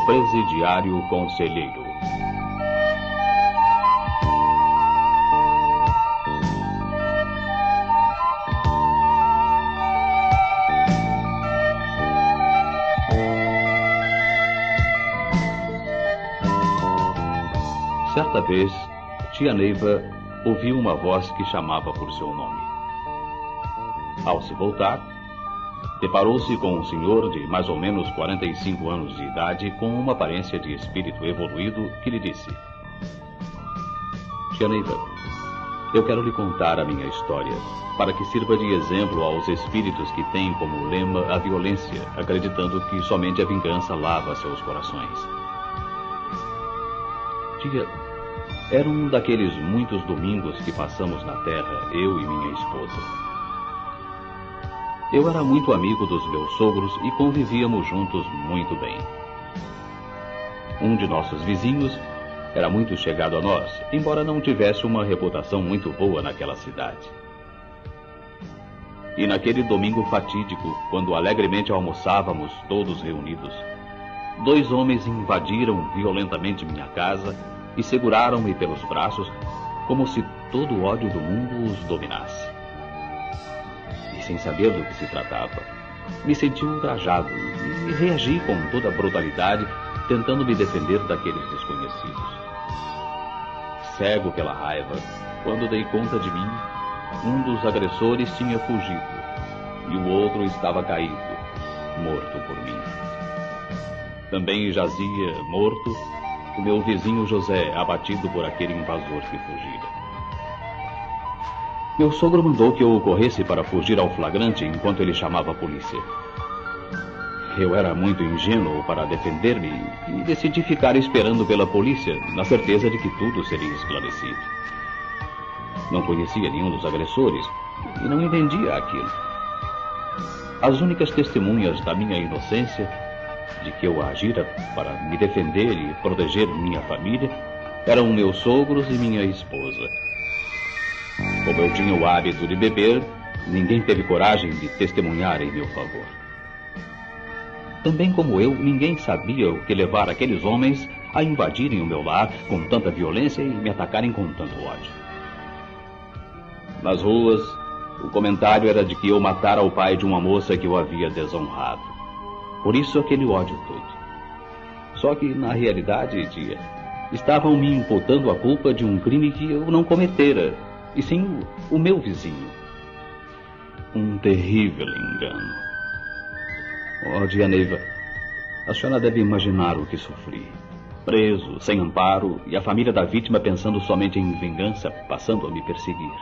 Presidiário Conselheiro. Certa vez, tia Neiva ouviu uma voz que chamava por seu nome. Ao se voltar, deparou-se com um senhor de mais ou menos 45 anos de idade, com uma aparência de espírito evoluído, que lhe disse: Tia Neiva, eu quero lhe contar a minha história, para que sirva de exemplo aos espíritos que têm como lema a violência, acreditando que somente a vingança lava seus corações. Tia, era um daqueles muitos domingos que passamos na terra, eu e minha esposa. Eu era muito amigo dos meus sogros e convivíamos juntos muito bem. Um de nossos vizinhos era muito chegado a nós, embora não tivesse uma reputação muito boa naquela cidade. E naquele domingo fatídico, quando alegremente almoçávamos todos reunidos, 2 homens invadiram violentamente minha casa e seguraram-me pelos braços, como se todo o ódio do mundo os dominasse. E sem saber do que se tratava, me senti ultrajado e reagi com toda a brutalidade, tentando me defender daqueles desconhecidos. Cego pela raiva, quando dei conta de mim, um dos agressores tinha fugido e o outro estava caído, morto por mim. Também jazia, morto, o meu vizinho José, abatido por aquele invasor que fugira. Meu sogro mandou que eu corresse para fugir ao flagrante enquanto ele chamava a polícia. Eu era muito ingênuo para defender-me e decidi ficar esperando pela polícia, na certeza de que tudo seria esclarecido. Não conhecia nenhum dos agressores e não entendia aquilo. As únicas testemunhas da minha inocência, de que eu agira para me defender e proteger minha família, eram meus sogros e minha esposa. Como eu tinha o hábito de beber, ninguém teve coragem de testemunhar em meu favor. Também como eu, ninguém sabia o que levar aqueles homens a invadirem o meu lar com tanta violência e me atacarem com tanto ódio. Nas ruas, o comentário era de que eu matara o pai de uma moça que eu havia desonrado. Por isso aquele ódio todo. Só que, na realidade, tia, estavam me imputando a culpa de um crime que eu não cometera, e sim o meu vizinho. Um terrível engano. Oh, tia Neiva, a senhora deve imaginar o que sofri. Preso, sem amparo, e a família da vítima pensando somente em vingança, passando a me perseguir.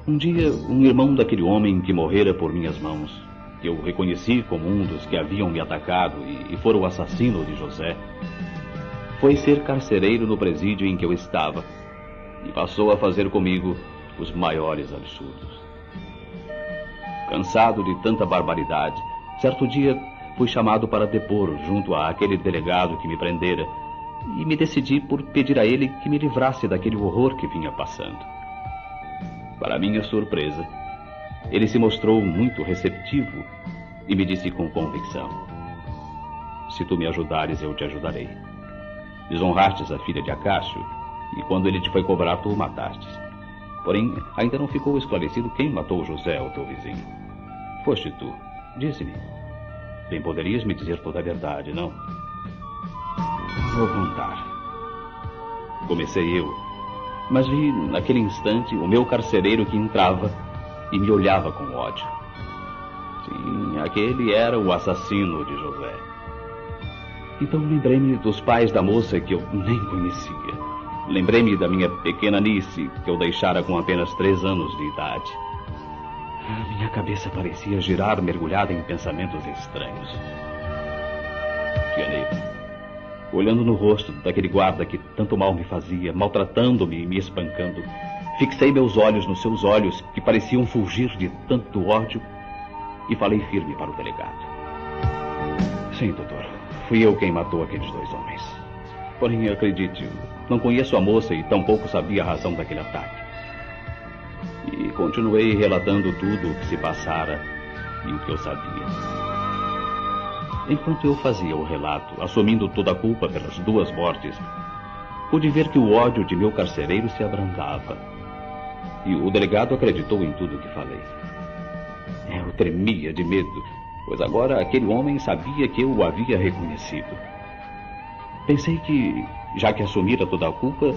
Um dia, um irmão daquele homem que morrera por minhas mãos, que eu reconheci como um dos que haviam me atacado e fora o assassino de José, foi ser carcereiro no presídio em que eu estava e passou a fazer comigo os maiores absurdos. Cansado de tanta barbaridade, certo dia fui chamado para depor junto àquele delegado que me prendera e me decidi por pedir a ele que me livrasse daquele horror que vinha passando. Para minha surpresa, ele se mostrou muito receptivo e me disse com convicção: se tu me ajudares, eu te ajudarei. Desonrastes a filha de Acácio, e quando ele te foi cobrar, tu o matastes. Porém, ainda não ficou esclarecido quem matou José, o teu vizinho. Foste tu. Dize-me. Bem, poderias me dizer toda a verdade, não? Vou contar. Comecei eu, mas vi naquele instante o meu carcereiro que entrava e me olhava com ódio. Sim, aquele era o assassino de José. Então lembrei-me dos pais da moça que eu nem conhecia. Lembrei-me da minha pequena Nice, que eu deixara com apenas 3 anos de idade. A minha cabeça parecia girar, mergulhada em pensamentos estranhos. Tia Neiva, olhando no rosto daquele guarda que tanto mal me fazia, maltratando-me e me espancando, fixei meus olhos nos seus olhos, que pareciam fulgir de tanto ódio, e falei firme para o delegado: sim, doutor, fui eu quem matou aqueles 2 homens. Porém, acredite, não conheço a moça e tampouco sabia a razão daquele ataque. E continuei relatando tudo o que se passara e o que eu sabia. Enquanto eu fazia o relato, assumindo toda a culpa pelas 2 mortes, pude ver que o ódio de meu carcereiro se abrandava. E o delegado acreditou em tudo o que falei. Eu tremia de medo, pois agora aquele homem sabia que eu o havia reconhecido. Pensei que, já que assumira toda a culpa,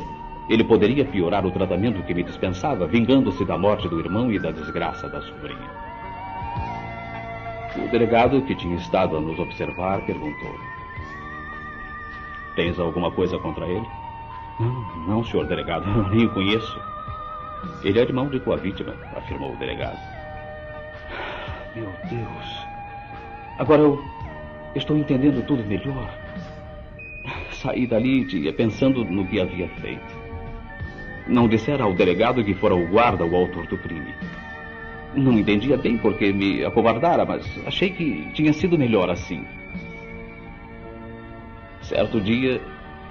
ele poderia piorar o tratamento que me dispensava, vingando-se da morte do irmão e da desgraça da sobrinha. O delegado, que tinha estado a nos observar, perguntou: "Tens alguma coisa contra ele?" Não, senhor delegado, eu nem o conheço." "Ele é irmão de tua vítima", afirmou o delegado. Meu Deus. Agora eu estou entendendo tudo melhor. Saí dali pensando no que havia feito. Não dissera ao delegado que fora o guarda o autor do crime. Não entendia bem porque me acovardara, mas achei que tinha sido melhor assim. Certo dia,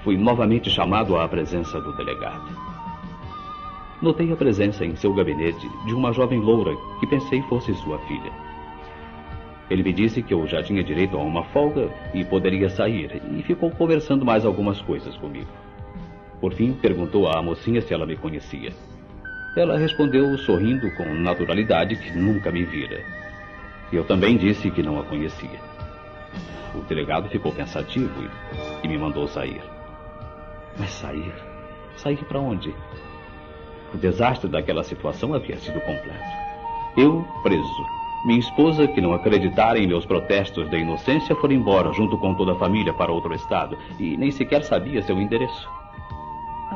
fui novamente chamado à presença do delegado. Notei a presença em seu gabinete de uma jovem loura que pensei fosse sua filha. Ele me disse que eu já tinha direito a uma folga e poderia sair, e ficou conversando mais algumas coisas comigo. Por fim, perguntou à mocinha se ela me conhecia. Ela respondeu sorrindo com naturalidade que nunca me vira. Eu também disse que não a conhecia. O delegado ficou pensativo e me mandou sair. Mas sair? Sair para onde? O desastre daquela situação havia sido completo. Eu, preso. Minha esposa, que não acreditara em meus protestos de inocência, foi embora junto com toda a família para outro estado e nem sequer sabia seu endereço.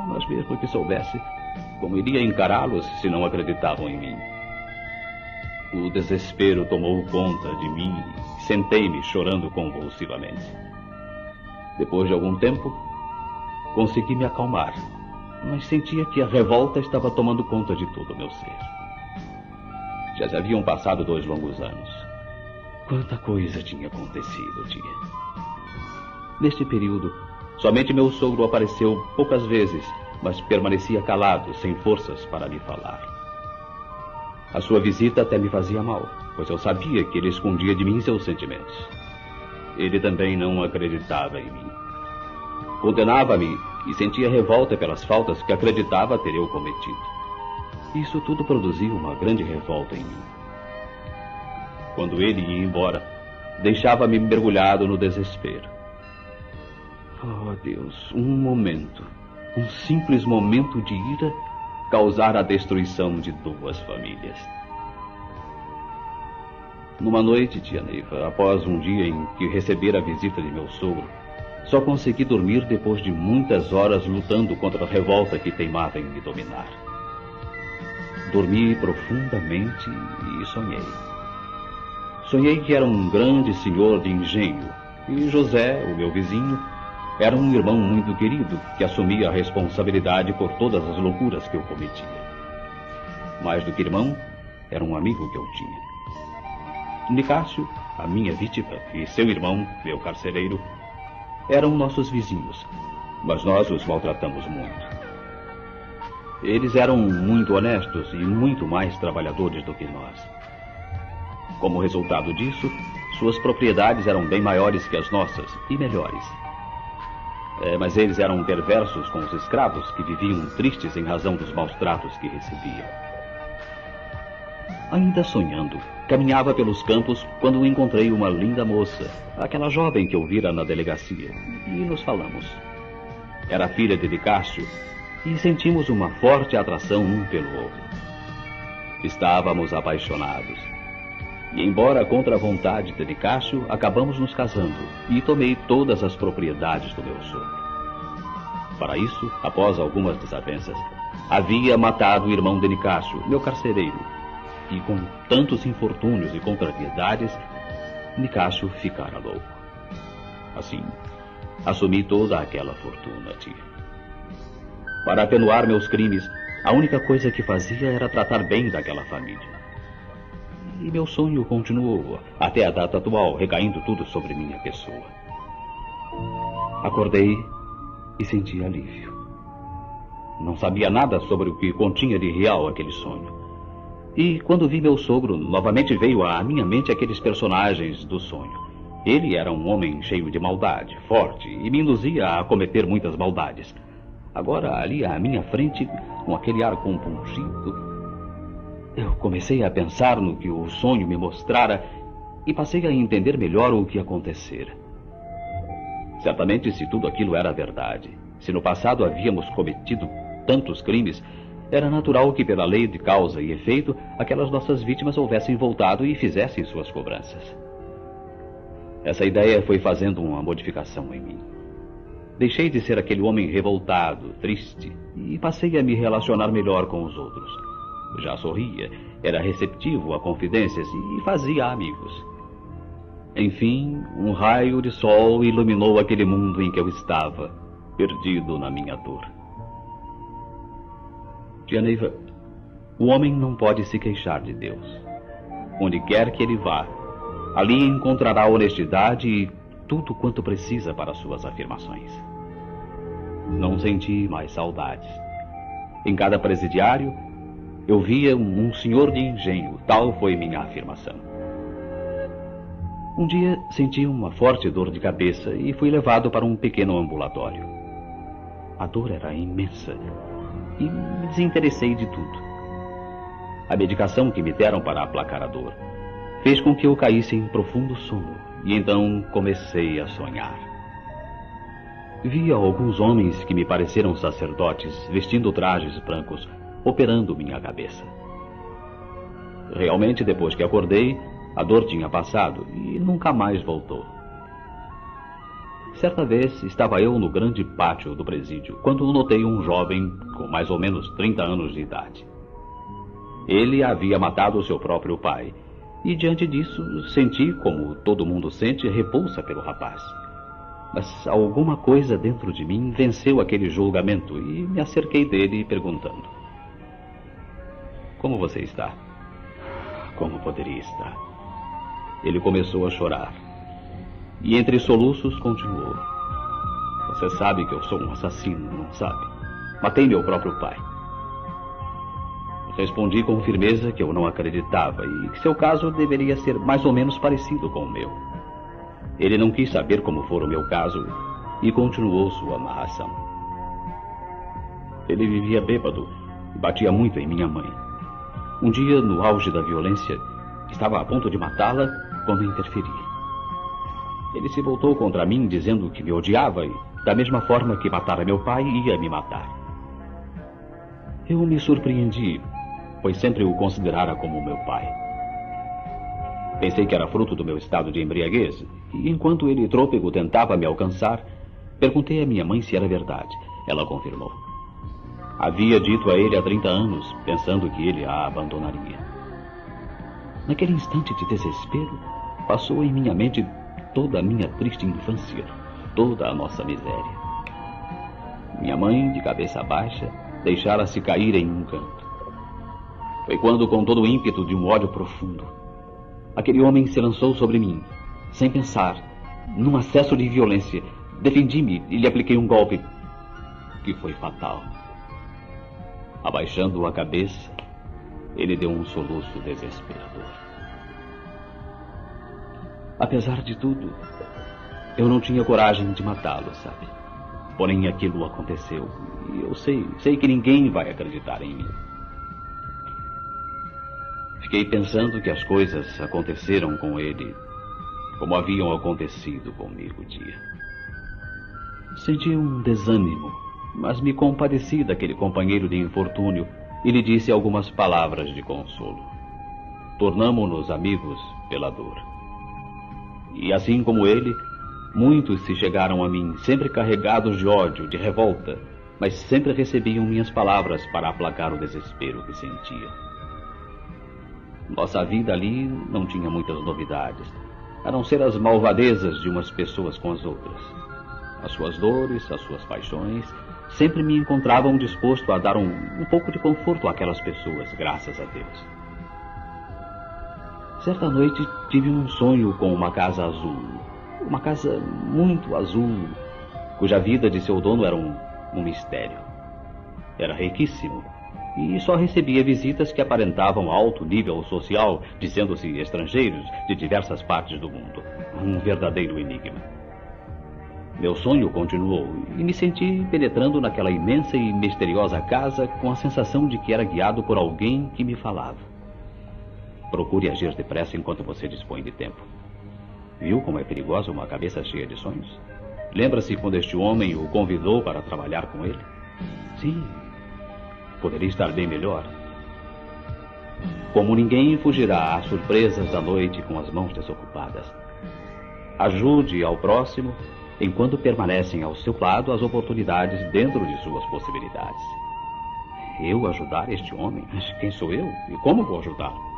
Mas mesmo que soubesse, como iria encará-los se não acreditavam em mim? O desespero tomou conta de mim e sentei-me chorando convulsivamente. Depois de algum tempo, consegui me acalmar, mas sentia que a revolta estava tomando conta de todo o meu ser. Já se haviam passado 2 longos anos. Quanta coisa tinha acontecido, tia. Neste período, somente meu sogro apareceu poucas vezes, mas permanecia calado, sem forças para me falar. A sua visita até me fazia mal, pois eu sabia que ele escondia de mim seus sentimentos. Ele também não acreditava em mim. Condenava-me e sentia revolta pelas faltas que acreditava ter eu cometido. Isso tudo produziu uma grande revolta em mim. Quando ele ia embora, deixava-me mergulhado no desespero. Oh, Deus, um momento, um simples momento de ira, causar a destruição de 2 famílias. Numa noite, tia Neiva, após um dia em que recebera a visita de meu sogro, só consegui dormir depois de muitas horas lutando contra a revolta que teimava em me dominar. Dormi profundamente e sonhei. Sonhei que era um grande senhor de engenho e José, o meu vizinho, era um irmão muito querido que assumia a responsabilidade por todas as loucuras que eu cometia. Mais do que irmão, era um amigo que eu tinha. Nicásio, a minha vítima, e seu irmão, meu carcereiro, eram nossos vizinhos, mas nós os maltratamos muito. Eles eram muito honestos e muito mais trabalhadores do que nós. Como resultado disso, suas propriedades eram bem maiores que as nossas e melhores. Mas eles eram perversos com os escravos que viviam tristes em razão dos maus tratos que recebiam. Ainda sonhando, caminhava pelos campos quando encontrei uma linda moça, aquela jovem que eu vira na delegacia, e nos falamos. Era filha de Nicásio e sentimos uma forte atração um pelo outro. Estávamos apaixonados. E embora contra a vontade de Nicásio, acabamos nos casando e tomei todas as propriedades do meu sogro. Para isso, após algumas desavenças, havia matado o irmão de Nicásio, meu carcereiro, e com tantos infortúnios e contrariedades, Nicásio ficara louco. Assim, assumi toda aquela fortuna, tia. Para atenuar meus crimes, a única coisa que fazia era tratar bem daquela família. E meu sonho continuou, até a data atual, recaindo tudo sobre minha pessoa. Acordei e senti alívio. Não sabia nada sobre o que continha de real aquele sonho. E quando vi meu sogro, novamente veio à minha mente aqueles personagens do sonho. Ele era um homem cheio de maldade, forte, e me induzia a cometer muitas maldades. Agora, ali à minha frente, com aquele ar compungido, eu comecei a pensar no que o sonho me mostrara e passei a entender melhor o que acontecera. Certamente, se tudo aquilo era verdade, se no passado havíamos cometido tantos crimes, era natural que, pela lei de causa e efeito, aquelas nossas vítimas houvessem voltado e fizessem suas cobranças. Essa ideia foi fazendo uma modificação em mim. Deixei de ser aquele homem revoltado, triste, e passei a me relacionar melhor com os outros. Já sorria, era receptivo a confidências e fazia amigos. Enfim, um raio de sol iluminou aquele mundo em que eu estava, perdido na minha dor. Tia Neiva, o homem não pode se queixar de Deus. Onde quer que ele vá, ali encontrará honestidade e tudo quanto precisa para suas afirmações. Não senti mais saudades. Em cada presidiário, eu via um senhor de engenho, tal foi minha afirmação. Um dia senti uma forte dor de cabeça e fui levado para um pequeno ambulatório. A dor era imensa e me desinteressei de tudo. A medicação que me deram para aplacar a dor fez com que eu caísse em profundo sono e então comecei a sonhar. Vi alguns homens que me pareceram sacerdotes vestindo trajes brancos, operando minha cabeça. Realmente, depois que acordei, a dor tinha passado e nunca mais voltou. Certa vez estava eu no grande pátio do presídio, quando notei um jovem com mais ou menos 30 anos de idade. Ele havia matado seu próprio pai, e diante disso senti, como todo mundo sente, repulsa pelo rapaz. Mas alguma coisa dentro de mim venceu aquele julgamento e me acerquei dele perguntando: "Como você está?" "Como poderia estar?" Ele começou a chorar. E entre soluços continuou: "Você sabe que eu sou um assassino, não sabe? Matei meu próprio pai." Respondi com firmeza que eu não acreditava e que seu caso deveria ser mais ou menos parecido com o meu. Ele não quis saber como for o meu caso e continuou sua narração. Ele vivia bêbado e batia muito em minha mãe. Um dia, no auge da violência, estava a ponto de matá-la quando interferi. Ele se voltou contra mim dizendo que me odiava e, da mesma forma que matara meu pai, ia me matar. Eu me surpreendi, pois sempre o considerara como meu pai. Pensei que era fruto do meu estado de embriaguez, e enquanto ele trôpego tentava me alcançar, perguntei à minha mãe se era verdade. Ela confirmou. Havia dito a ele há 30 anos, pensando que ele a abandonaria. Naquele instante de desespero, passou em minha mente toda a minha triste infância, toda a nossa miséria. Minha mãe, de cabeça baixa, deixara-se cair em um canto. Foi quando, com todo o ímpeto de um ódio profundo, aquele homem se lançou sobre mim, sem pensar, num acesso de violência. Defendi-me e lhe apliquei um golpe que foi fatal. Abaixando a cabeça, ele deu um soluço desesperador. Apesar de tudo, eu não tinha coragem de matá-lo, sabe? Porém, aquilo aconteceu e eu sei que ninguém vai acreditar em mim. Fiquei pensando que as coisas aconteceram com ele como haviam acontecido comigo um dia. Senti um desânimo, mas me compadeci daquele companheiro de infortúnio e lhe disse algumas palavras de consolo. Tornamo-nos amigos pela dor. E assim como ele, muitos se chegaram a mim, sempre carregados de ódio, de revolta, mas sempre recebiam minhas palavras para aplacar o desespero que sentia. Nossa vida ali não tinha muitas novidades, a não ser as malvadezas de umas pessoas com as outras. As suas dores, as suas paixões, sempre me encontravam disposto a dar um pouco de conforto àquelas pessoas, graças a Deus. Certa noite tive um sonho com uma casa azul, uma casa muito azul, cuja vida de seu dono era um mistério. Era riquíssimo e só recebia visitas que aparentavam alto nível social, dizendo-se estrangeiros de diversas partes do mundo. Um verdadeiro enigma. Meu sonho continuou e me senti penetrando naquela imensa e misteriosa casa com a sensação de que era guiado por alguém que me falava. Procure agir depressa enquanto você dispõe de tempo. Viu como é perigosa uma cabeça cheia de sonhos? Lembra-se quando este homem o convidou para trabalhar com ele? Sim, poderia estar bem melhor. Como ninguém fugirá às surpresas da noite com as mãos desocupadas. Ajude ao próximo enquanto permanecem ao seu lado as oportunidades dentro de suas possibilidades. Eu ajudar este homem? Mas quem sou eu? E como vou ajudá-lo?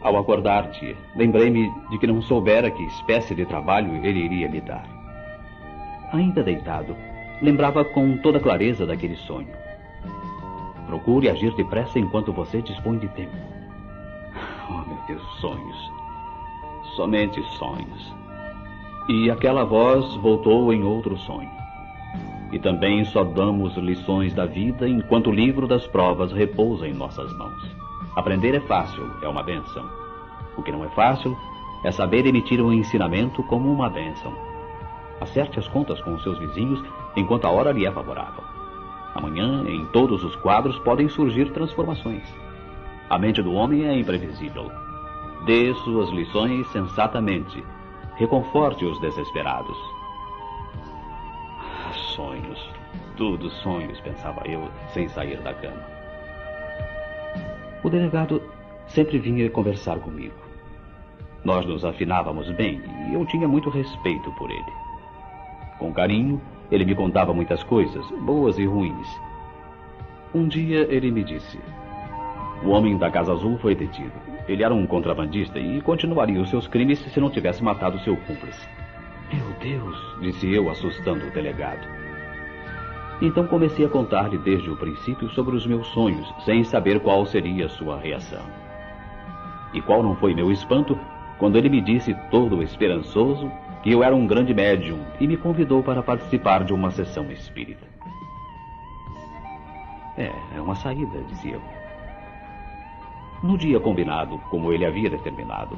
Ao acordar, tia, lembrei-me de que não soubera que espécie de trabalho ele iria me dar. Ainda deitado, lembrava com toda clareza daquele sonho. Procure agir depressa enquanto você dispõe de tempo. Oh, meu Deus, sonhos. Somente sonhos. E aquela voz voltou em outro sonho. E também só damos lições da vida enquanto o livro das provas repousa em nossas mãos. Aprender é fácil, é uma bênção. O que não é fácil é saber emitir um ensinamento como uma bênção. Acerte as contas com os seus vizinhos enquanto a hora lhe é favorável. Amanhã, em todos os quadros, podem surgir transformações. A mente do homem é imprevisível. Dê suas lições sensatamente. Reconforte os desesperados. Sonhos. Tudo sonhos, pensava eu, sem sair da cama. O delegado sempre vinha conversar comigo. Nós nos afinávamos bem e eu tinha muito respeito por ele. Com carinho, ele me contava muitas coisas, boas e ruins. Um dia ele me disse: o homem da Casa Azul foi detido. Ele era um contrabandista e continuaria os seus crimes se não tivesse matado seu cúmplice. Meu Deus, disse eu, assustando o delegado. Então comecei a contar-lhe desde o princípio sobre os meus sonhos, sem saber qual seria a sua reação. E qual não foi meu espanto quando ele me disse, todo esperançoso, que eu era um grande médium e me convidou para participar de uma sessão espírita. É uma saída, dizia eu. No dia combinado, como ele havia determinado,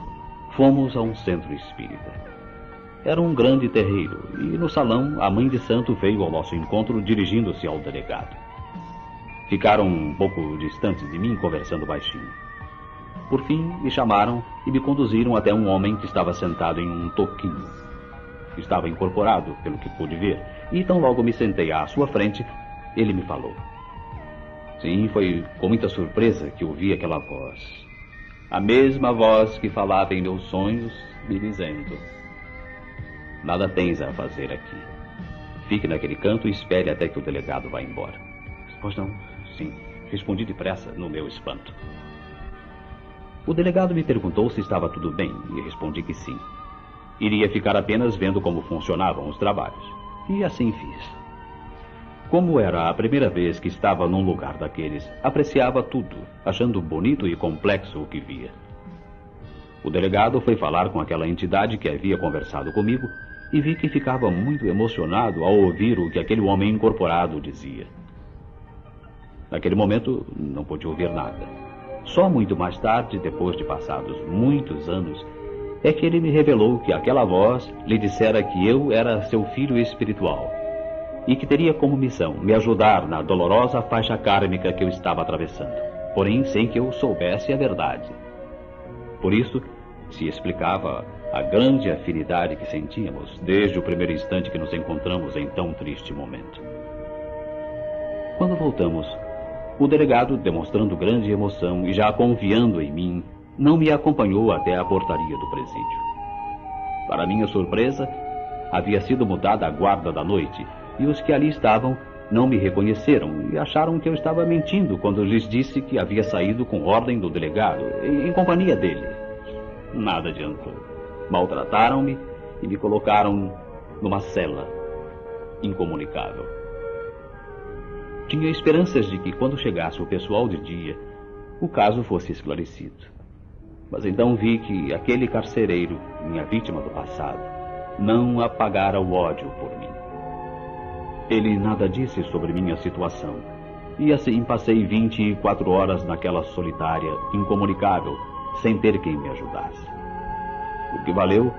fomos a um centro espírita. Era um grande terreiro e no salão a mãe de santo veio ao nosso encontro dirigindo-se ao delegado. Ficaram um pouco distantes de mim, conversando baixinho. Por fim, me chamaram e me conduziram até um homem que estava sentado em um toquinho. Estava incorporado, pelo que pude ver, e tão logo me sentei à sua frente, ele me falou. Sim, foi com muita surpresa que ouvi aquela voz. A mesma voz que falava em meus sonhos, me dizendo: nada tens a fazer aqui. Fique naquele canto e espere até que o delegado vá embora. Pois não, sim, respondi depressa no meu espanto. O delegado me perguntou se estava tudo bem e respondi que sim. Iria ficar apenas vendo como funcionavam os trabalhos. E assim fiz. Como era a primeira vez que estava num lugar daqueles, apreciava tudo, achando bonito e complexo o que via. O delegado foi falar com aquela entidade que havia conversado comigo e vi que ficava muito emocionado ao ouvir o que aquele homem incorporado dizia. Naquele momento, não pude ouvir nada. Só muito mais tarde, depois de passados muitos anos, é que ele me revelou que aquela voz lhe dissera que eu era seu filho espiritual e que teria como missão me ajudar na dolorosa faixa kármica que eu estava atravessando, porém sem que eu soubesse a verdade. Por isso, se explicava a grande afinidade que sentíamos desde o primeiro instante que nos encontramos em tão triste momento. Quando voltamos, o delegado, demonstrando grande emoção e já confiando em mim, não me acompanhou até a portaria do presídio. Para minha surpresa, havia sido mudada a guarda da noite e os que ali estavam não me reconheceram e acharam que eu estava mentindo quando lhes disse que havia saído com ordem do delegado, em companhia dele. Nada adiantou. Maltrataram-me e me colocaram numa cela incomunicável. Tinha esperanças de que quando chegasse o pessoal de dia, o caso fosse esclarecido. Mas então vi que aquele carcereiro, minha vítima do passado, não apagara o ódio por mim. Ele nada disse sobre minha situação, E assim passei 24 horas naquela solitária, incomunicável, sem ter quem me ajudasse. O que valeu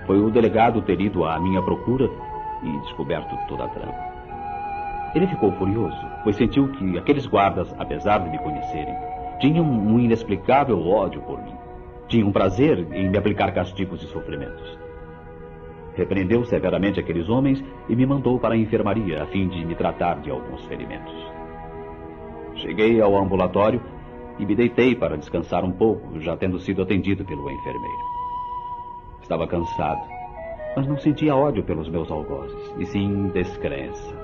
foi o delegado ter ido à minha procura e descoberto toda a trama. Ele ficou furioso, pois sentiu que aqueles guardas, apesar de me conhecerem, tinham um inexplicável ódio por mim. Tinham prazer em me aplicar castigos e sofrimentos. Repreendeu severamente aqueles homens e me mandou para a enfermaria a fim de me tratar de alguns ferimentos. Cheguei ao ambulatório e me deitei para descansar um pouco, já tendo sido atendido pelo enfermeiro. Estava cansado, mas não sentia ódio pelos meus algozes, e sim descrença.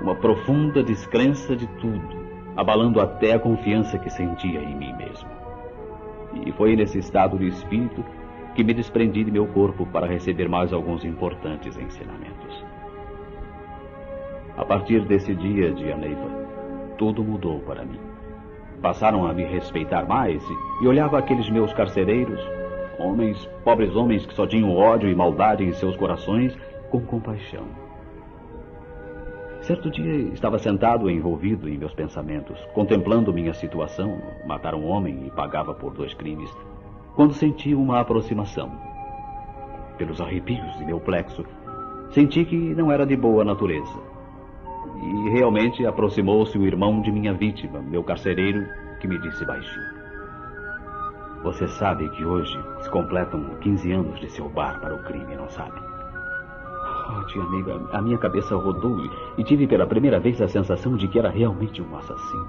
Uma profunda descrença de tudo, abalando até a confiança que sentia em mim mesmo. E foi nesse estado de espírito que me desprendi de meu corpo para receber mais alguns importantes ensinamentos. A partir desse dia, Tia Neiva, tudo mudou para mim. Passaram a me respeitar mais e olhava aqueles meus carcereiros, pobres homens que só tinham ódio e maldade em seus corações, com compaixão. Certo dia estava sentado envolvido em meus pensamentos, contemplando minha situação, matar um homem e pagava por 2 crimes, quando senti uma aproximação. Pelos arrepios de meu plexo, senti que não era de boa natureza. E realmente aproximou-se o irmão de minha vítima, meu carcereiro, que me disse baixinho: "Você sabe que hoje se completam 15 anos de seu bárbaro crime, não sabe?" Oh, tia amiga, a minha cabeça rodou e tive pela primeira vez a sensação de que era realmente um assassino.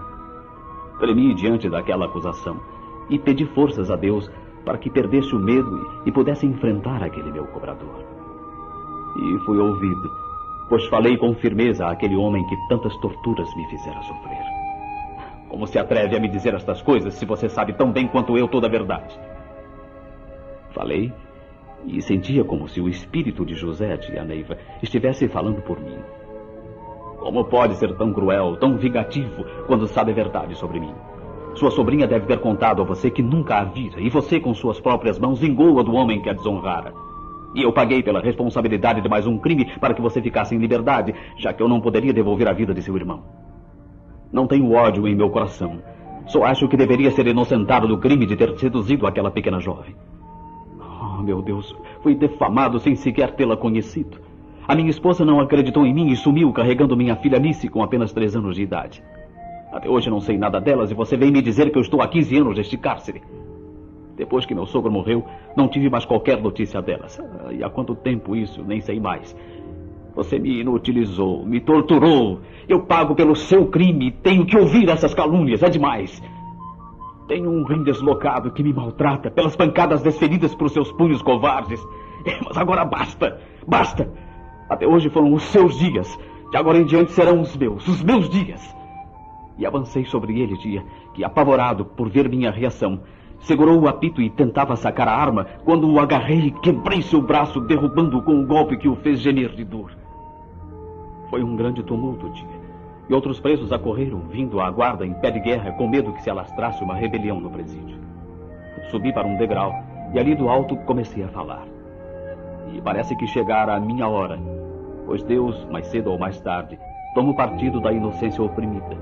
Tremi diante daquela acusação e pedi forças a Deus para que perdesse o medo e pudesse enfrentar aquele meu cobrador. E fui ouvido, pois falei com firmeza àquele homem que tantas torturas me fizera sofrer. Como se atreve a me dizer estas coisas se você sabe tão bem quanto eu toda a verdade? Falei e sentia como se o espírito de José, tia Neiva, estivesse falando por mim. Como pode ser tão cruel, tão vingativo, quando sabe a verdade sobre mim? Sua sobrinha deve ter contado a você que nunca a vira, e você com suas próprias mãos vingou-a do homem que a desonrara. E eu paguei pela responsabilidade de mais um crime para que você ficasse em liberdade, já que eu não poderia devolver a vida de seu irmão. Não tenho ódio em meu coração. Só acho que deveria ser inocentado do crime de ter seduzido aquela pequena jovem. Oh, meu Deus, fui defamado sem sequer tê-la conhecido. A minha esposa não acreditou em mim e sumiu carregando minha filha Alice com apenas 3 anos de idade. Até hoje não sei nada delas e você vem me dizer que eu estou há 15 anos neste cárcere. Depois que meu sogro morreu, não tive mais qualquer notícia delas. E há quanto tempo isso, nem sei mais. Você me inutilizou, me torturou. Eu pago pelo seu crime e tenho que ouvir essas calúnias, é demais. Tenho um rim deslocado que me maltrata pelas pancadas desferidas por seus punhos covardes. Mas agora basta, basta. Até hoje foram os seus dias. De agora em diante serão os meus dias. E avancei sobre ele, tia, que apavorado por ver minha reação, segurou o apito e tentava sacar a arma, quando o agarrei e quebrei seu braço, derrubando-o com um golpe que o fez gemer de dor. Foi um grande tumulto, tia. E outros presos acorreram, vindo à guarda em pé de guerra, com medo que se alastrasse uma rebelião no presídio. Subi para um degrau e ali do alto comecei a falar. E parece que chegara a minha hora, pois Deus, mais cedo ou mais tarde, toma o partido da inocência oprimida.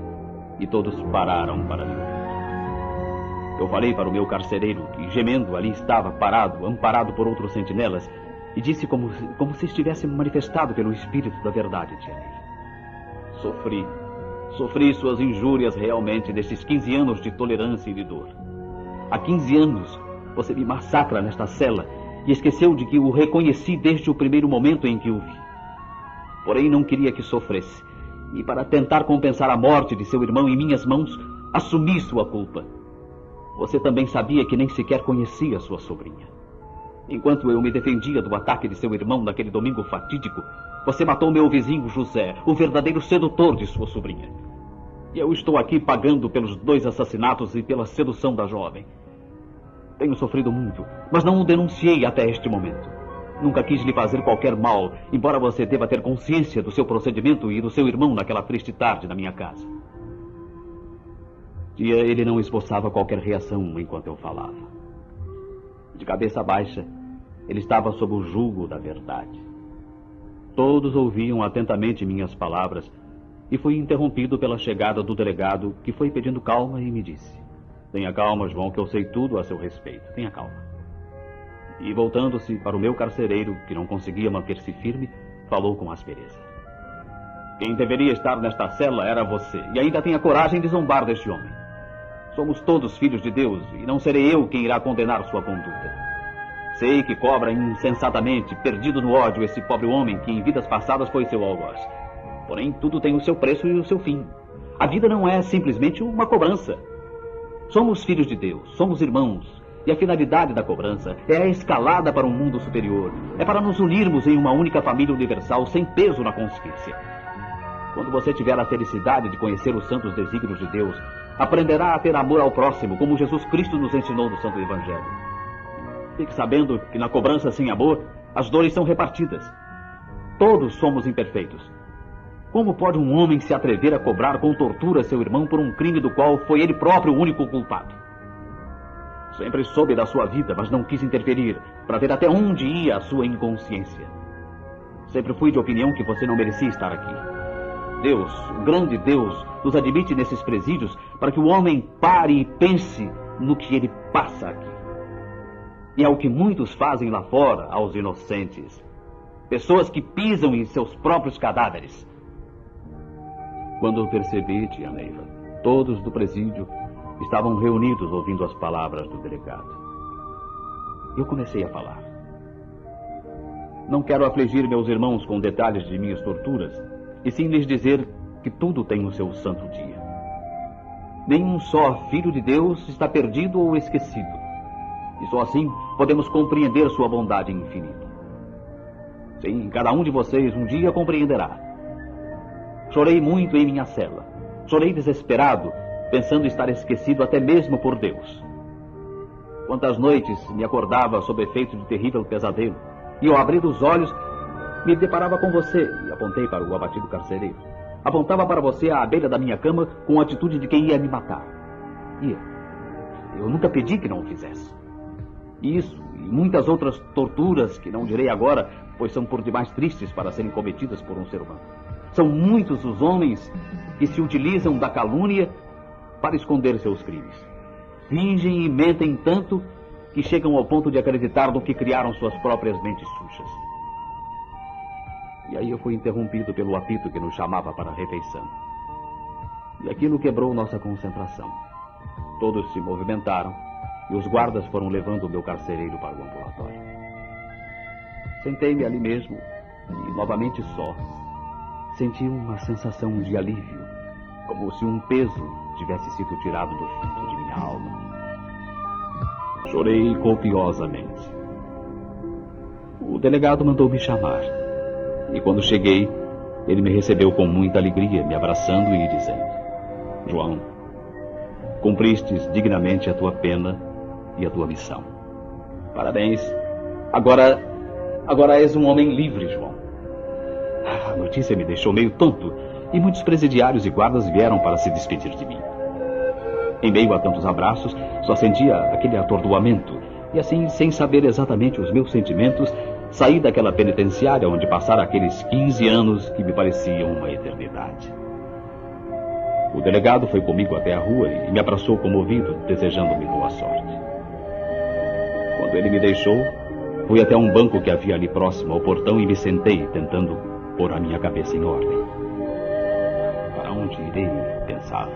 E todos pararam para me ouvir. Eu falei para o meu carcereiro, que gemendo ali estava parado, amparado por outros sentinelas, e disse como se estivesse manifestado pelo espírito da verdade, tia Neiva. Sofri suas injúrias realmente nestes 15 anos de tolerância e de dor. Há 15 anos você me massacra nesta cela e esqueceu de que o reconheci desde o primeiro momento em que o vi. Porém não queria que sofresse, e para tentar compensar a morte de seu irmão em minhas mãos, assumi sua culpa. Você também sabia que nem sequer conhecia sua sobrinha. Enquanto eu me defendia do ataque de seu irmão naquele domingo fatídico, você matou meu vizinho José, o verdadeiro sedutor de sua sobrinha. E eu estou aqui pagando pelos 2 assassinatos e pela sedução da jovem. Tenho sofrido muito, mas não o denunciei até este momento. Nunca quis lhe fazer qualquer mal, embora você deva ter consciência do seu procedimento e do seu irmão naquela triste tarde na minha casa. Tia, ele não esboçava qualquer reação enquanto eu falava. De cabeça baixa, ele estava sob o jugo da verdade. Todos ouviam atentamente minhas palavras, e fui interrompido pela chegada do delegado, que foi pedindo calma e me disse: "Tenha calma, João, que eu sei tudo a seu respeito. Tenha calma." E voltando-se para o meu carcereiro, que não conseguia manter-se firme, falou com aspereza: "Quem deveria estar nesta cela era você, e ainda tem a coragem de zombar deste homem. Somos todos filhos de Deus, e não serei eu quem irá condenar sua conduta. Sei que cobra insensatamente, perdido no ódio, esse pobre homem que em vidas passadas foi seu algoz. Porém, tudo tem o seu preço e o seu fim. A vida não é simplesmente uma cobrança. Somos filhos de Deus, somos irmãos, e a finalidade da cobrança é a escalada para um mundo superior. É para nos unirmos em uma única família universal, sem peso na consciência. Quando você tiver a felicidade de conhecer os santos desígnios de Deus, aprenderá a ter amor ao próximo, como Jesus Cristo nos ensinou no Santo Evangelho. Fique sabendo que na cobrança sem amor, as dores são repartidas. Todos somos imperfeitos. Como pode um homem se atrever a cobrar com tortura seu irmão por um crime do qual foi ele próprio o único culpado? Sempre soube da sua vida, mas não quis interferir, para ver até onde ia a sua inconsciência. Sempre fui de opinião que você não merecia estar aqui. Deus, o grande Deus, nos admite nesses presídios para que o homem pare e pense no que ele passa aqui. E é o que muitos fazem lá fora aos inocentes. Pessoas que pisam em seus próprios cadáveres. Quando eu percebi, tia Neiva, todos do presídio estavam reunidos ouvindo as palavras do delegado. Eu comecei a falar. Não quero afligir meus irmãos com detalhes de minhas torturas, e sim lhes dizer que tudo tem o seu santo dia. Nenhum só filho de Deus está perdido ou esquecido, e só assim podemos compreender sua bondade infinita. Sim, cada um de vocês um dia compreenderá. Chorei muito em minha cela. Chorei desesperado, pensando estar esquecido até mesmo por Deus. Quantas noites me acordava sob efeito de terrível pesadelo, e ao abrir os olhos, me deparava com você, e apontei para o abatido carcereiro. Apontava para você à beira da minha cama com a atitude de quem ia me matar. E eu nunca pedi que não o fizesse. Isso e muitas outras torturas que não direi agora, pois são por demais tristes para serem cometidas por um ser humano. São muitos os homens que se utilizam da calúnia para esconder seus crimes. Fingem e mentem tanto que chegam ao ponto de acreditar no que criaram suas próprias mentes sujas. E aí eu fui interrompido pelo apito que nos chamava para a refeição. E aquilo quebrou nossa concentração. Todos se movimentaram e os guardas foram levando o meu carcereiro para o ambulatório. Sentei-me ali mesmo e, novamente só, senti uma sensação de alívio, como se um peso tivesse sido tirado do fundo de minha alma. Chorei copiosamente. O delegado mandou me chamar, e quando cheguei, ele me recebeu com muita alegria, me abraçando e dizendo: "João, cumpristes dignamente a tua pena e a tua missão. Parabéns. Agora és um homem livre, João." A notícia me deixou meio tonto, e muitos presidiários e guardas vieram para se despedir de mim. Em meio a tantos abraços, só sentia aquele atordoamento, e assim, sem saber exatamente os meus sentimentos, saí daquela penitenciária onde passara aqueles 15 anos que me pareciam uma eternidade. O delegado foi comigo até a rua e me abraçou comovido, desejando-me boa sorte. Quando ele me deixou, fui até um banco que havia ali próximo ao portão e me sentei, tentando pôr a minha cabeça em ordem. Para onde irei? Pensava.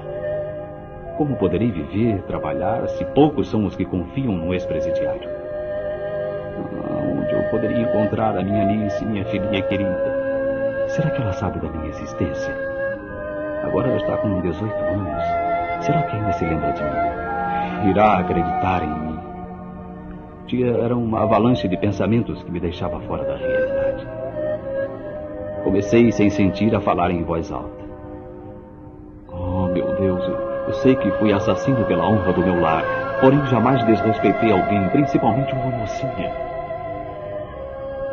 Como poderei viver, trabalhar, se poucos são os que confiam no ex-presidiário? Onde eu poderia encontrar a minha Alice, minha filhinha querida? Será que ela sabe da minha existência? Agora ela está com 18 anos. Será que ainda se lembra de mim? Irá acreditar em mim? Era uma avalanche de pensamentos que me deixava fora da realidade. Comecei, sem sentir, a falar em voz alta. Oh, meu Deus, eu sei que fui assassino pela honra do meu lar, porém jamais desrespeitei alguém, principalmente uma mocinha.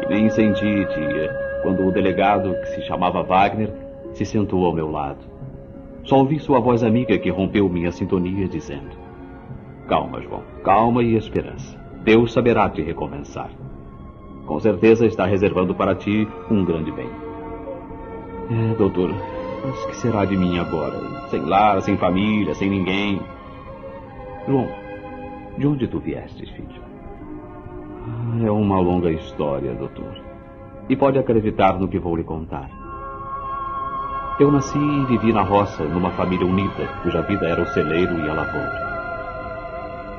E nem senti, tia, quando o delegado, que se chamava Wagner, se sentou ao meu lado. Só ouvi sua voz amiga que rompeu minha sintonia, dizendo: "Calma, João, calma e esperança. Deus saberá te recompensar. Com certeza está reservando para ti um grande bem." Doutor, Mas que será de mim agora? Sem lar, sem família, sem ninguém. João, de onde tu viestes, filho? É uma longa história, doutor. E pode acreditar no que vou lhe contar. Eu nasci e vivi na roça, numa família unida, cuja vida era o celeiro e a lavoura.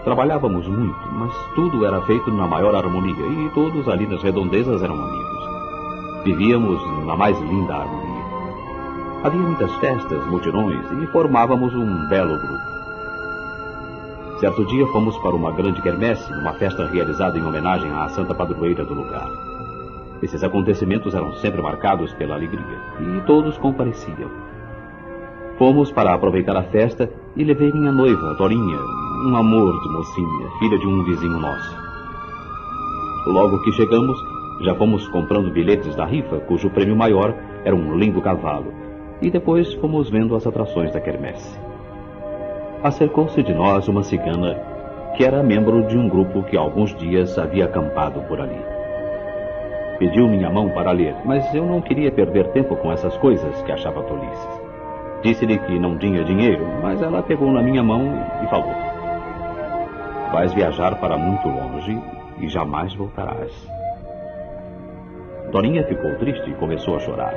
Trabalhávamos muito, mas tudo era feito na maior harmonia, e todos ali nas redondezas eram amigos. Vivíamos na mais linda harmonia. Havia muitas festas, mutirões, e formávamos um belo grupo. Certo dia fomos para uma grande quermesse, uma festa realizada em homenagem à santa padroeira do lugar. Esses acontecimentos eram sempre marcados pela alegria, e todos compareciam. Fomos para aproveitar a festa e levei minha noiva, Dorinha, um amor de mocinha, filha de um vizinho nosso. Logo que chegamos, já fomos comprando bilhetes da rifa, cujo prêmio maior era um lindo cavalo, e depois fomos vendo as atrações da quermesse. Acercou-se de nós uma cigana que era membro de um grupo que há alguns dias havia acampado por ali. Pediu minha mão para ler, mas eu não queria perder tempo com essas coisas que achava tolices. Disse-lhe que não tinha dinheiro, mas ela pegou na minha mão e falou: vais viajar para muito longe e jamais voltarás. Dorinha ficou triste e começou a chorar.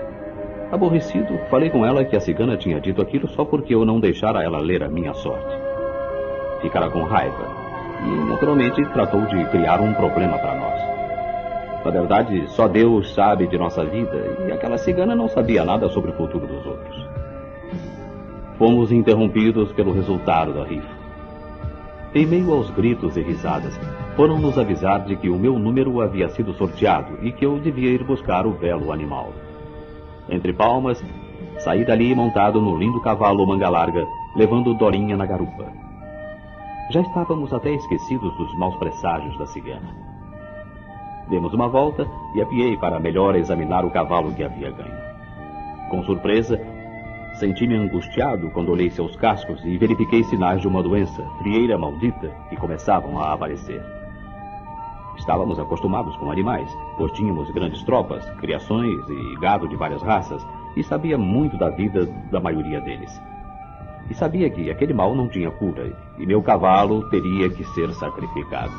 Aborrecido, falei com ela que a cigana tinha dito aquilo só porque eu não deixara ela ler a minha sorte. Ficara com raiva e, naturalmente, tratou de criar um problema para nós. Na verdade, só Deus sabe de nossa vida e aquela cigana não sabia nada sobre o futuro dos outros. Fomos interrompidos pelo resultado da rifa. Em meio aos gritos e risadas, foram nos avisar de que o meu número havia sido sorteado e que eu devia ir buscar o belo animal. Entre palmas, saí dali montado no lindo cavalo manga larga, levando Dorinha na garupa. Já estávamos até esquecidos dos maus presságios da cigana. Demos uma volta e apiei para melhor examinar o cavalo que havia ganho. Com surpresa, senti-me angustiado quando olhei seus cascos e verifiquei sinais de uma doença, frieira maldita, que começavam a aparecer. Estávamos acostumados com animais, pois tínhamos grandes tropas, criações e gado de várias raças, e sabia muito da vida da maioria deles. E sabia que aquele mal não tinha cura, e meu cavalo teria que ser sacrificado.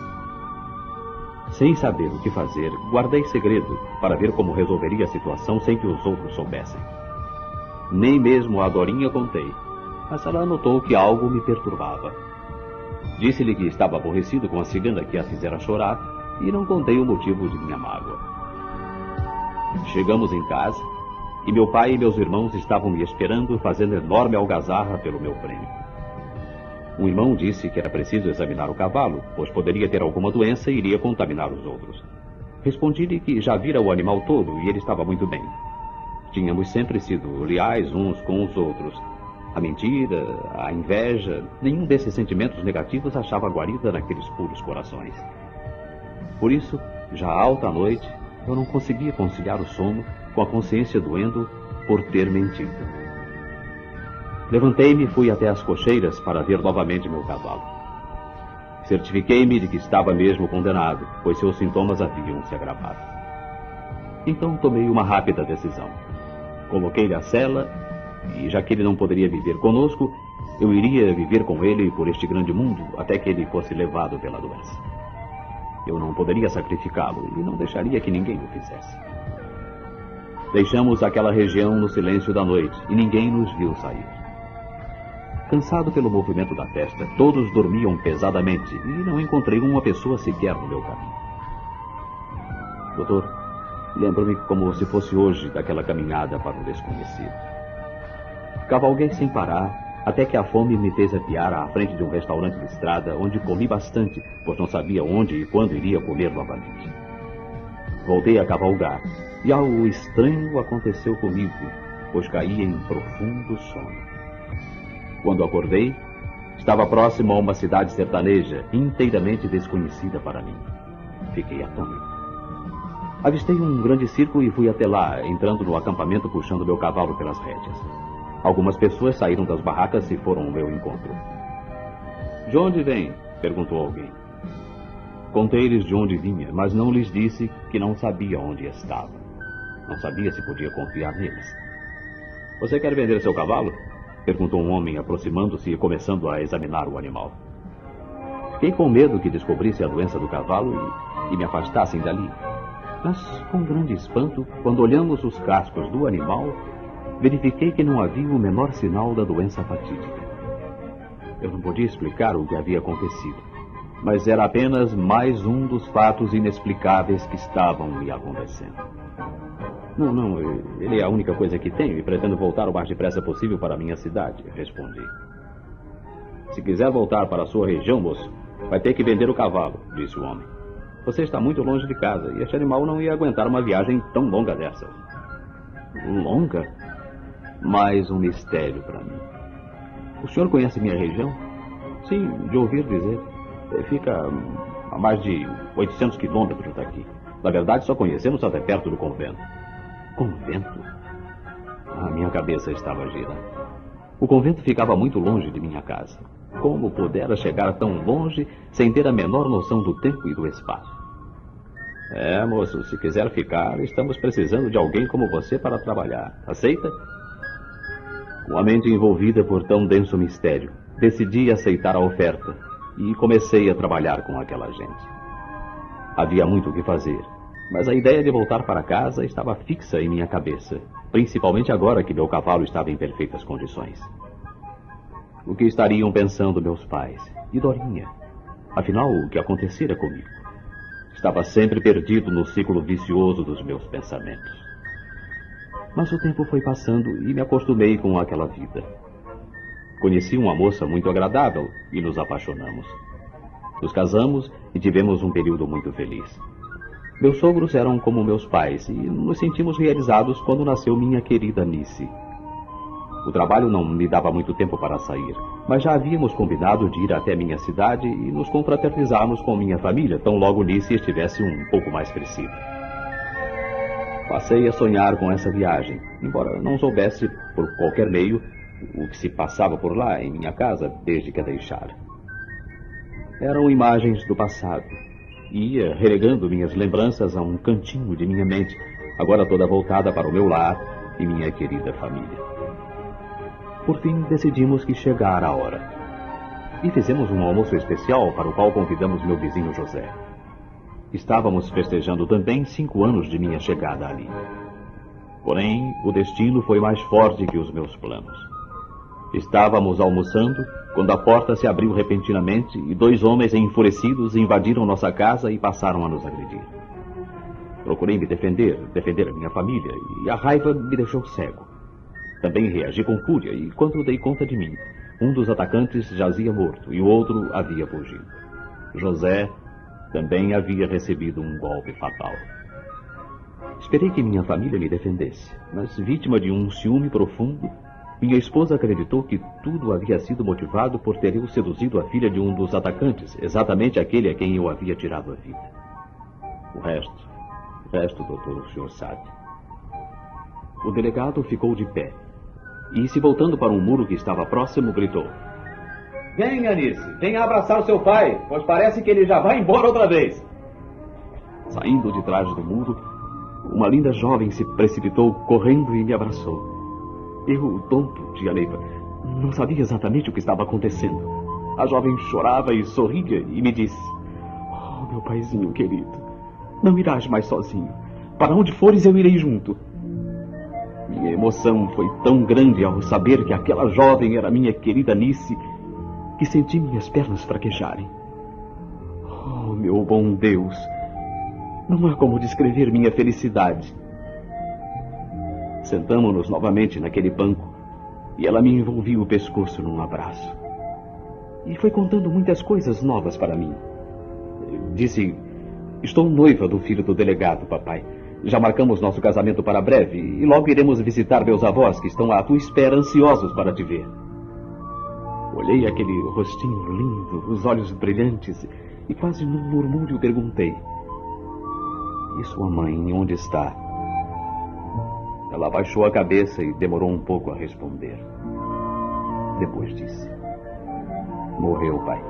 Sem saber o que fazer, guardei segredo para ver como resolveria a situação sem que os outros soubessem. Nem mesmo a Dorinha contei, mas ela notou que algo me perturbava. Disse-lhe que estava aborrecido com a cigana que a fizera chorar, e não contei o motivo de minha mágoa. Chegamos em casa, e meu pai e meus irmãos estavam me esperando, fazendo enorme algazarra pelo meu prêmio. Um irmão disse que era preciso examinar o cavalo, pois poderia ter alguma doença e iria contaminar os outros. Respondi-lhe que já vira o animal todo e ele estava muito bem. Tínhamos sempre sido leais uns com os outros. A mentira, a inveja, nenhum desses sentimentos negativos achava guarida naqueles puros corações. Por isso, já alta noite, eu não conseguia conciliar o sono com a consciência doendo por ter mentido. Levantei-me e fui até as cocheiras para ver novamente meu cavalo. Certifiquei-me de que estava mesmo condenado, pois seus sintomas haviam se agravado. Então tomei uma rápida decisão. Coloquei-lhe a sela e, já que ele não poderia viver conosco, eu iria viver com ele por este grande mundo até que ele fosse levado pela doença. Eu não poderia sacrificá-lo e não deixaria que ninguém o fizesse. Deixamos aquela região no silêncio da noite e ninguém nos viu sair. Cansado pelo movimento da festa, todos dormiam pesadamente e não encontrei uma pessoa sequer no meu caminho. Doutor, lembro-me como se fosse hoje daquela caminhada para o desconhecido. Cavalguei sem parar, até que a fome me fez apiar à frente de um restaurante de estrada, onde comi bastante, pois não sabia onde e quando iria comer novamente. Voltei a cavalgar, e algo estranho aconteceu comigo, pois caí em profundo sono. Quando acordei, estava próximo a uma cidade sertaneja, inteiramente desconhecida para mim. Fiquei atônito. Avistei um grande circo e fui até lá, entrando no acampamento puxando meu cavalo pelas rédeas. Algumas pessoas saíram das barracas e foram ao meu encontro. De onde vem? Perguntou alguém. Contei-lhes de onde vinha, mas não lhes disse que não sabia onde estava. Não sabia se podia confiar neles. Você quer vender seu cavalo? Perguntou um homem, aproximando-se e começando a examinar o animal. Fiquei com medo que descobrisse a doença do cavalo e me afastassem dali. Mas, com grande espanto, quando olhamos os cascos do animal, verifiquei que não havia o menor sinal da doença fatídica. Eu não podia explicar o que havia acontecido, mas era apenas mais um dos fatos inexplicáveis que estavam me acontecendo. Não, ele é a única coisa que tenho e pretendo voltar o mais depressa possível para a minha cidade, respondi. Se quiser voltar para a sua região, moço, vai ter que vender o cavalo, disse o homem. Você está muito longe de casa e este animal não ia aguentar uma viagem tão longa dessa. Longa? Mais um mistério para mim. O senhor conhece minha região? Sim, de ouvir dizer. Fica a mais de 800 quilômetros daqui. Na verdade, só conhecemos até perto do convento. Convento? A minha cabeça estava girando. O convento ficava muito longe de minha casa. Como pudera chegar tão longe sem ter a menor noção do tempo e do espaço? Moço, se quiser ficar, estamos precisando de alguém como você para trabalhar. Aceita? Com a mente envolvida por tão denso mistério, decidi aceitar a oferta e comecei a trabalhar com aquela gente. Havia muito o que fazer, mas a ideia de voltar para casa estava fixa em minha cabeça, principalmente agora que meu cavalo estava em perfeitas condições. O que estariam pensando meus pais e Dorinha? Afinal, o que acontecera comigo? Estava sempre perdido no ciclo vicioso dos meus pensamentos. Mas o tempo foi passando e me acostumei com aquela vida. Conheci uma moça muito agradável e nos apaixonamos. Nos casamos e tivemos um período muito feliz. Meus sogros eram como meus pais e nos sentimos realizados quando nasceu minha querida Nice. O trabalho não me dava muito tempo para sair, mas já havíamos combinado de ir até minha cidade e nos confraternizarmos com minha família, tão logo Nice estivesse um pouco mais crescida. Passei a sonhar com essa viagem, embora não soubesse, por qualquer meio, o que se passava por lá em minha casa desde que a deixara. Eram imagens do passado. Ia relegando minhas lembranças a um cantinho de minha mente, agora toda voltada para o meu lar e minha querida família. Por fim, decidimos que chegara a hora. E fizemos um almoço especial para o qual convidamos meu vizinho José. Estávamos festejando também 5 anos de minha chegada ali. Porém, o destino foi mais forte que os meus planos. Estávamos almoçando quando a porta se abriu repentinamente e 2 homens enfurecidos invadiram nossa casa e passaram a nos agredir. Procurei me defender a minha família, e a raiva me deixou cego. Também reagi com fúria e, quando dei conta de mim, um dos atacantes jazia morto e o outro havia fugido. José também havia recebido um golpe fatal. Esperei que minha família me defendesse, mas, vítima de um ciúme profundo, minha esposa acreditou que tudo havia sido motivado por ter eu seduzido a filha de um dos atacantes, exatamente aquele a quem eu havia tirado a vida. O resto, doutor, o senhor sabe. O delegado ficou de pé e, se voltando para um muro que estava próximo, gritou: "Venha, Nice, venha abraçar o seu pai, pois parece que ele já vai embora outra vez." Saindo de trás do muro, uma linda jovem se precipitou correndo e me abraçou. Eu, tonto, tia Leiva, não sabia exatamente o que estava acontecendo. A jovem chorava e sorria e me disse: "Oh, meu paizinho querido, não irás mais sozinho. Para onde fores, eu irei junto." Minha emoção foi tão grande ao saber que aquela jovem era minha querida Nice, que senti minhas pernas fraquejarem. Oh, meu bom Deus! Não há como descrever minha felicidade. Sentamo-nos novamente naquele banco e ela me envolveu o pescoço num abraço. E foi contando muitas coisas novas para mim. Disse: "Estou noiva do filho do delegado, papai. Já marcamos nosso casamento para breve e logo iremos visitar meus avós que estão à tua espera, ansiosos para te ver." Olhei aquele rostinho lindo, os olhos brilhantes e quase num murmúrio perguntei: "E sua mãe, onde está?" Ela abaixou a cabeça e demorou um pouco a responder. Depois disse: "Morreu, pai.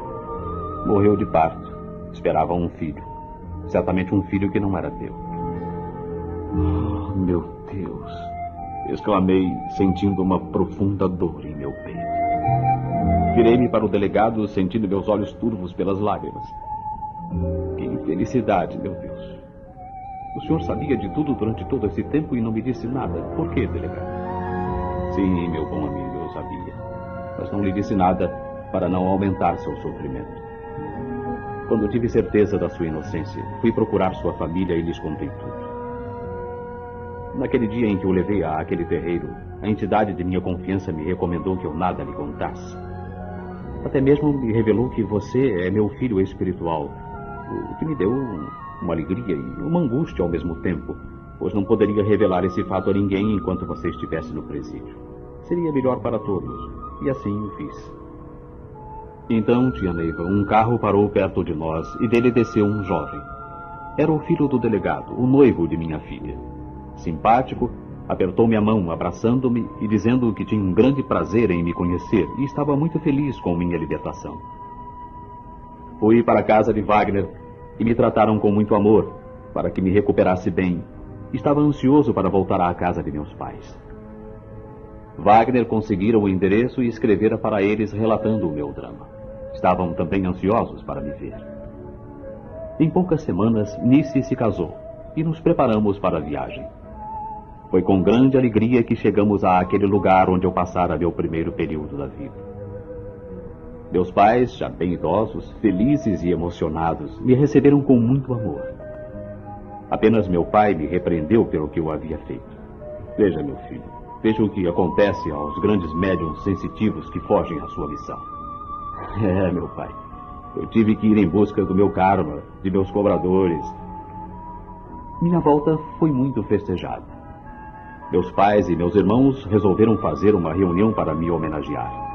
Morreu de parto. Esperava um filho. Certamente um filho que não era teu." Oh, meu Deus. exclamei, sentindo uma profunda dor em meu peito. Virei-me para o delegado, sentindo meus olhos turvos pelas lágrimas. Que infelicidade, meu Deus. O senhor sabia de tudo durante todo esse tempo e não me disse nada. Por quê, delegado? Sim, meu bom amigo, eu sabia. Mas não lhe disse nada para não aumentar seu sofrimento. Quando tive certeza da sua inocência, fui procurar sua família e lhes contei tudo. Naquele dia em que o levei àquele terreiro, a entidade de minha confiança me recomendou que eu nada lhe contasse. Até mesmo me revelou que você é meu filho espiritual, o que me deu uma alegria e uma angústia ao mesmo tempo, pois não poderia revelar esse fato a ninguém enquanto você estivesse no presídio. Seria melhor para todos, e assim o fiz. Então, tia Neiva, um carro parou perto de nós e dele desceu um jovem. Era o filho do delegado, o noivo de minha filha. Simpático, apertou minha mão, abraçando-me e dizendo que tinha um grande prazer em me conhecer e estava muito feliz com minha libertação. Fui para a casa de Wagner e me trataram com muito amor, para que me recuperasse bem. Estava ansioso para voltar à casa de meus pais. Wagner conseguira o endereço e escrevera para eles relatando o meu drama. Estavam também ansiosos para me ver. Em poucas semanas, Nice se casou e nos preparamos para a viagem. Foi com grande alegria que chegamos àquele lugar onde eu passara meu primeiro período da vida. Meus pais, já bem idosos, felizes e emocionados, me receberam com muito amor. Apenas meu pai me repreendeu pelo que eu havia feito. Veja, meu filho, veja o que acontece aos grandes médiuns sensitivos que fogem à sua missão. É, meu pai, eu tive que ir em busca do meu karma, de meus cobradores. Minha volta foi muito festejada. Meus pais e meus irmãos resolveram fazer uma reunião para me homenagear.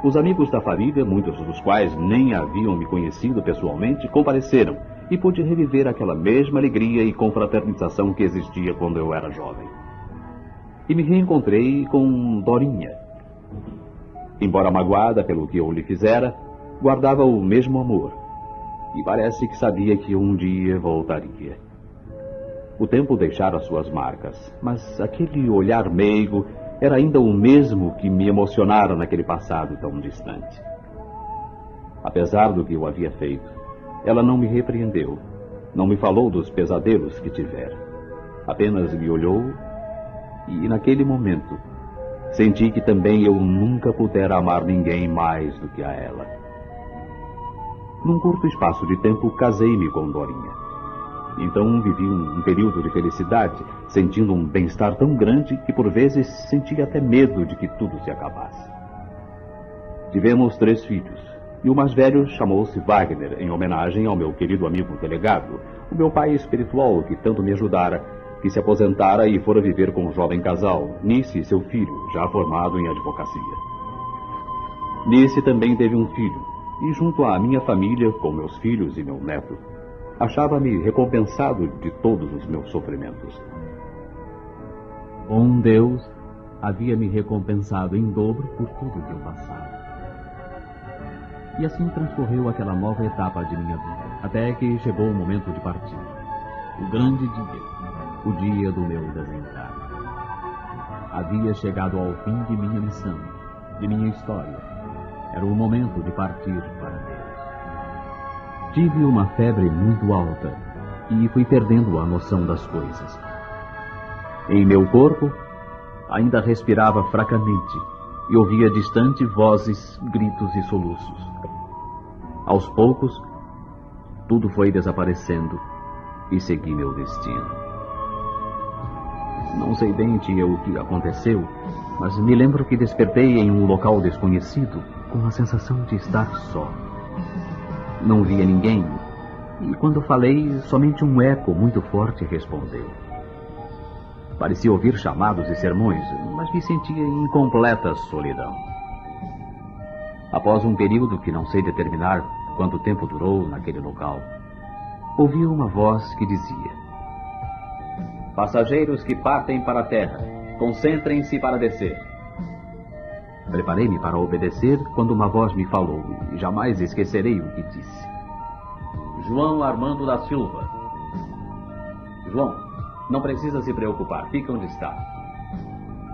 Os amigos da família, muitos dos quais nem haviam me conhecido pessoalmente, compareceram e pude reviver aquela mesma alegria e confraternização que existia quando eu era jovem. E me reencontrei com Dorinha. Embora magoada pelo que eu lhe fizera, guardava o mesmo amor. E parece que sabia que um dia voltaria. O tempo deixara suas marcas, mas aquele olhar meigo era ainda o mesmo que me emocionara naquele passado tão distante. Apesar do que eu havia feito, ela não me repreendeu, não me falou dos pesadelos que tivera. Apenas me olhou e, naquele momento, senti que também eu nunca pudera amar ninguém mais do que a ela. Num curto espaço de tempo, casei-me com Dorinha. Então vivi um período de felicidade, sentindo um bem-estar tão grande que por vezes sentia até medo de que tudo se acabasse. Tivemos 3 filhos, e o mais velho chamou-se Wagner, em homenagem ao meu querido amigo delegado, o meu pai espiritual que tanto me ajudara, que se aposentara e fora viver com um jovem casal, Nice e seu filho, já formado em advocacia. Nice também teve um filho, e junto à minha família, com meus filhos e meu neto, achava-me recompensado de todos os meus sofrimentos. Bom Deus havia me recompensado em dobro por tudo que eu passava. E assim transcorreu aquela nova etapa de minha vida, até que chegou o momento de partir. O grande dia, o dia do meu desencarne. Havia chegado ao fim de minha missão, de minha história. Era o momento de partir para Deus. Tive uma febre muito alta e fui perdendo a noção das coisas. Em meu corpo, ainda respirava fracamente e ouvia distante vozes, gritos e soluços. Aos poucos, tudo foi desaparecendo e segui meu destino. Não sei bem, tia, o que aconteceu, mas me lembro que despertei em um local desconhecido com a sensação de estar só. Não via ninguém, e quando falei, somente um eco muito forte respondeu. Parecia ouvir chamados e sermões, mas me sentia em completa solidão. Após um período que não sei determinar quanto tempo durou naquele local, ouvi uma voz que dizia: passageiros que partem para a terra, concentrem-se para descer. Preparei-me para obedecer quando uma voz me falou, e jamais esquecerei o que disse. João Armando da Silva. João, não precisa se preocupar, fique onde está.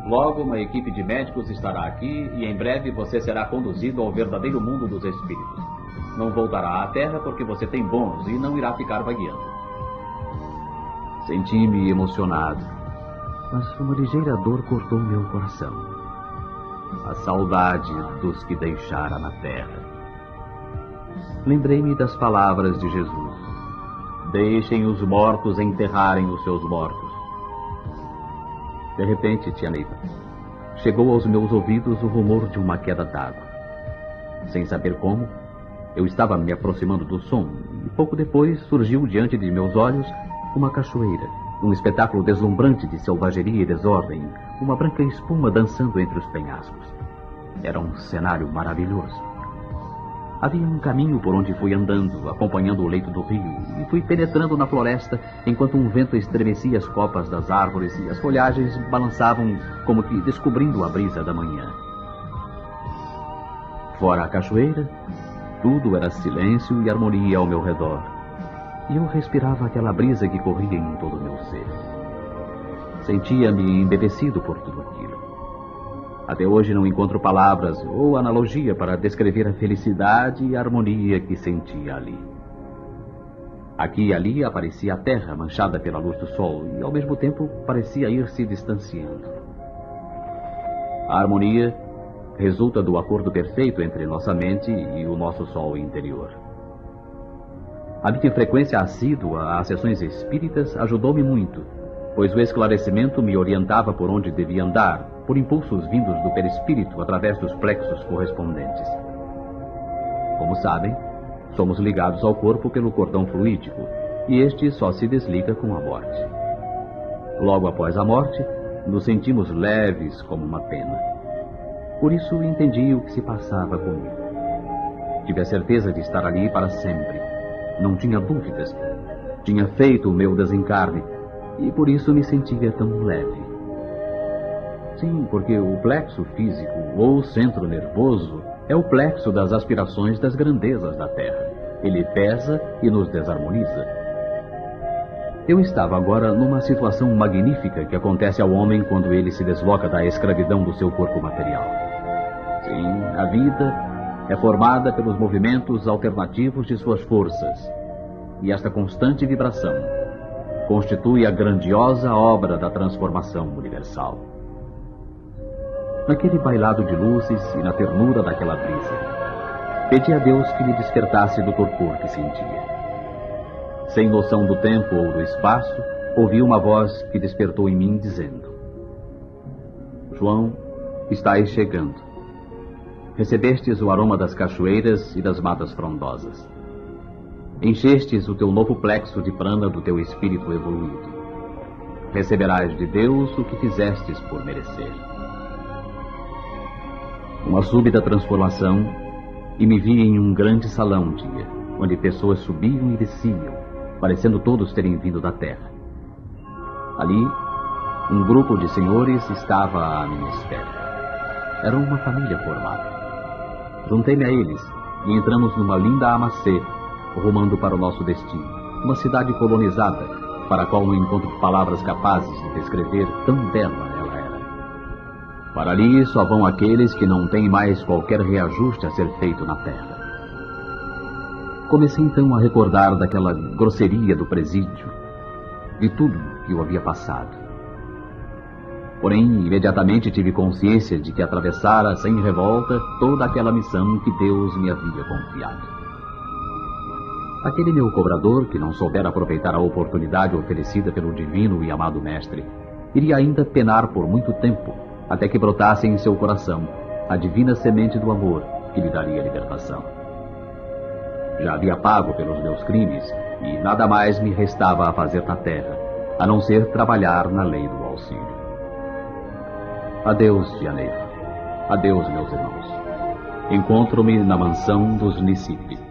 Logo, uma equipe de médicos estará aqui e em breve você será conduzido ao verdadeiro mundo dos espíritos. Não voltará à Terra porque você tem bônus e não irá ficar vagueando. Senti-me emocionado, mas uma ligeira dor cortou meu coração. A saudade dos que deixara na Terra. Lembrei-me das palavras de Jesus. Deixem os mortos enterrarem os seus mortos. De repente, tia Neiva, chegou aos meus ouvidos o rumor de uma queda d'água. Sem saber como, eu estava me aproximando do som e pouco depois surgiu diante de meus olhos uma cachoeira, um espetáculo deslumbrante de selvageria e desordem, uma branca espuma dançando entre os penhascos. Era um cenário maravilhoso. Havia um caminho por onde fui andando, acompanhando o leito do rio, e fui penetrando na floresta enquanto um vento estremecia as copas das árvores e as folhagens balançavam como que descobrindo a brisa da manhã. Fora a cachoeira, tudo era silêncio e harmonia ao meu redor, e eu respirava aquela brisa que corria em todo o meu ser. Sentia-me embevecido por tudo aquilo. Até hoje não encontro palavras ou analogia para descrever a felicidade e a harmonia que sentia ali. Aqui e ali aparecia a terra manchada pela luz do sol e ao mesmo tempo parecia ir se distanciando. A harmonia resulta do acordo perfeito entre nossa mente e o nosso sol interior. A minha frequência assídua às sessões espíritas ajudou-me muito, pois o esclarecimento me orientava por onde devia andar, por impulsos vindos do perispírito através dos plexos correspondentes. Como sabem, somos ligados ao corpo pelo cordão fluídico, e este só se desliga com a morte. Logo após a morte, nos sentimos leves como uma pena. Por isso entendi o que se passava comigo. Tive a certeza de estar ali para sempre. Não tinha dúvidas. Tinha feito o meu desencarne, e por isso me sentia tão leve. Sim, porque o plexo físico, ou centro nervoso, é o plexo das aspirações das grandezas da Terra. Ele pesa e nos desarmoniza. Eu estava agora numa situação magnífica que acontece ao homem quando ele se desloca da escravidão do seu corpo material. Sim, a vida é formada pelos movimentos alternativos de suas forças, e esta constante vibração constitui a grandiosa obra da transformação universal. Naquele bailado de luzes e na ternura daquela brisa, pedi a Deus que me despertasse do torpor que sentia. Sem noção do tempo ou do espaço, ouvi uma voz que despertou em mim dizendo: João, estais chegando. Recebestes o aroma das cachoeiras e das matas frondosas. Enchestes o teu novo plexo de prana do teu espírito evoluído. Receberás de Deus o que fizestes por merecer. Uma súbita transformação, e me vi em um grande salão um dia, onde pessoas subiam e desciam, parecendo todos terem vindo da terra. Ali, um grupo de senhores estava à minha espera. Era uma família formada. Juntei-me a eles e entramos numa linda Amacê, rumando para o nosso destino, uma cidade colonizada, para a qual não encontro palavras capazes de descrever tão bela ela era. Para ali só vão aqueles que não têm mais qualquer reajuste a ser feito na terra. Comecei então a recordar daquela grosseria do presídio, de tudo que eu havia passado. Porém, imediatamente tive consciência de que atravessara sem revolta toda aquela missão que Deus me havia confiado. Aquele meu cobrador, que não soubera aproveitar a oportunidade oferecida pelo divino e amado mestre, iria ainda penar por muito tempo, até que brotasse em seu coração a divina semente do amor que lhe daria libertação. Já havia pago pelos meus crimes e nada mais me restava a fazer na terra, a não ser trabalhar na lei do auxílio. Adeus, tia Neiva. Adeus, meus irmãos. Encontro-me na mansão dos Nisipe.